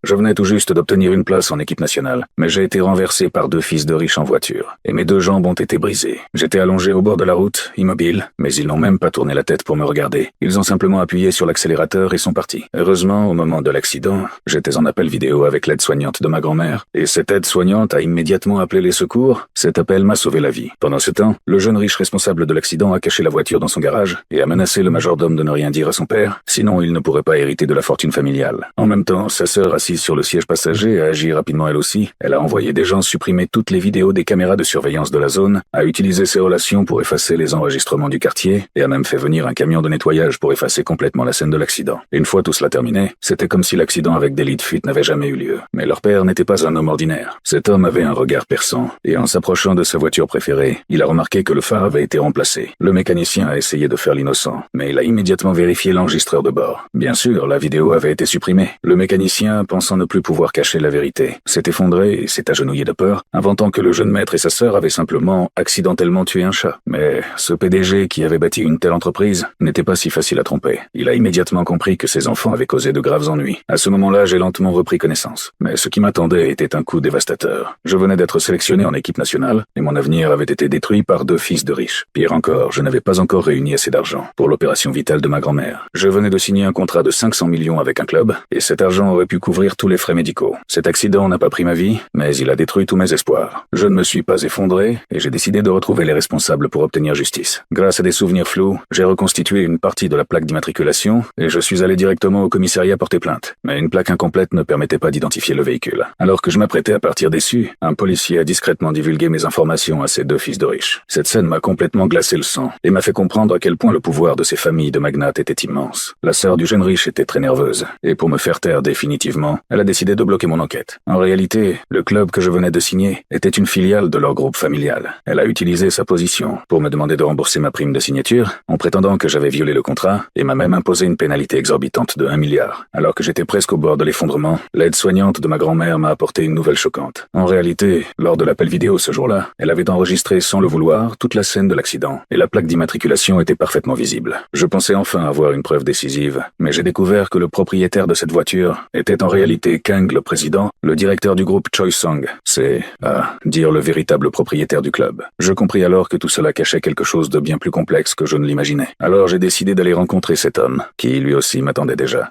Je venais tout juste d'obtenir une place en équipe nationale, mais j'ai été renversé par deux fils de riches en voiture, et mes deux jambes ont été brisées. J'étais allongé au bord de la route, immobile, mais ils n'ont même pas tourné la tête pour me regarder. Ils ont simplement appuyé sur l'accélérateur et sont partis. Heureusement, au moment de l'accident, j'étais en appel vidéo avec l'aide-soignante de ma grand-mère, et cette aide-soignante a immédiatement appelé les secours. Cet appel m'a sauvé la vie. Pendant ce temps, le jeune riche responsable de l'accident a caché la voiture dans son garage et a menacé le majordome de ne rien dire à son père, sinon il ne pourrait pas hériter de la fortune familiale. En même temps, sa sœur, assise sur le siège passager, a agi rapidement elle aussi. Elle a envoyé des gens supprimer toutes les vidéos des caméras de surveillance de la zone, a utilisé ses relations pour effacer les enregistrements du quartier et a même fait venir un camion de nettoyage pour effacer complètement la scène de l'accident. Une fois tout cela terminé, c'était comme si l'accident avec délit de fuite n'avait jamais eu lieu. Mais leur père n'était pas un homme ordinaire. Cet homme avait un regard perçant, et en s'approchant de sa voiture préférée, il a remarqué que le phare avait été remplacé. Le mécanicien a essayé de faire l'innocent, mais il a immédiatement vérifié l'enregistreur de bord. Bien sûr, la vidéo avait été supprimée. Le mécanicien, pensant ne plus pouvoir cacher la vérité, s'est effondré et s'est agenouillé de peur, inventant que le jeune maître et sa sœur avaient simplement accidentellement tué un chat. Mais ce PDG qui avait bâti une telle entreprise n'était pas si facile à tromper. Il a immédiatement compris que ses enfants avaient causé de graves ennuis. À ce moment-là, j'ai lentement repris connaissance. Mais ce qui m'attendait était un coup dévastateur. Je venais d'être sélectionné en équipe nationale et mon avenir avait été détruit par deux fils de riches. Pire encore, je n'avais pas encore réuni assez d'argent pour l'opération vitale de ma grand-mère. Je venais de signer un contrat de 500 millions avec un club et cet argent aurait pu couvrir tous les frais médicaux. Cet accident n'a pas pris ma vie, mais il a détruit tous mes espoirs. Je ne me suis pas effondré et j'ai décidé de retrouver les responsables pour obtenir justice. Grâce à des souvenirs flous, j'ai reconstitué une partie de la plaque d'immatriculation et je suis allé directement au commissariat porter plainte. Mais une plaque incomplète ne permettait pas d'identifier le véhicule. Alors que je m'apprêtais à partir déçu, un policier a discrètement divulgué mes informations à ces deux fils de riches. Cette scène m'a complètement glacé le sang et m'a fait comprendre à quel point le pouvoir de ces familles de magnates était immense. La sœur du jeune riche était très nerveuse et pour me faire taire définitivement, elle a décidé de bloquer mon enquête. En réalité, le club que je venais de signer était une filiale de leur groupe familial. Elle a utilisé sa position pour me demander de rembourser ma prime de signature en prétendant que j'avais violé le contrat et m'a même imposé une pénalité exorbitante de 1 milliard. Alors que j'étais presque au bord de l'effondrement, l'aide-soignante de ma grand-mère m'a apporté une nouvelle choquante. En réalité, lors de l'appel vidéo ce jour-là, elle avait enregistré sans le vouloir toute la scène de l'accident et la plaque d'immatriculation était parfaitement visible. Je pensais enfin avoir une preuve décisive, mais j'ai découvert que le propriétaire de cette voiture était en réalité Kang, le président, le directeur du groupe Choi Sung. C'est, à dire, le véritable propriétaire du club. Je compris alors que tout cela cachait quelque chose de bien plus complexe que je ne l'imaginais. Alors j'ai décidé d'aller rencontrer cet homme, qui lui aussi m'attendait déjà.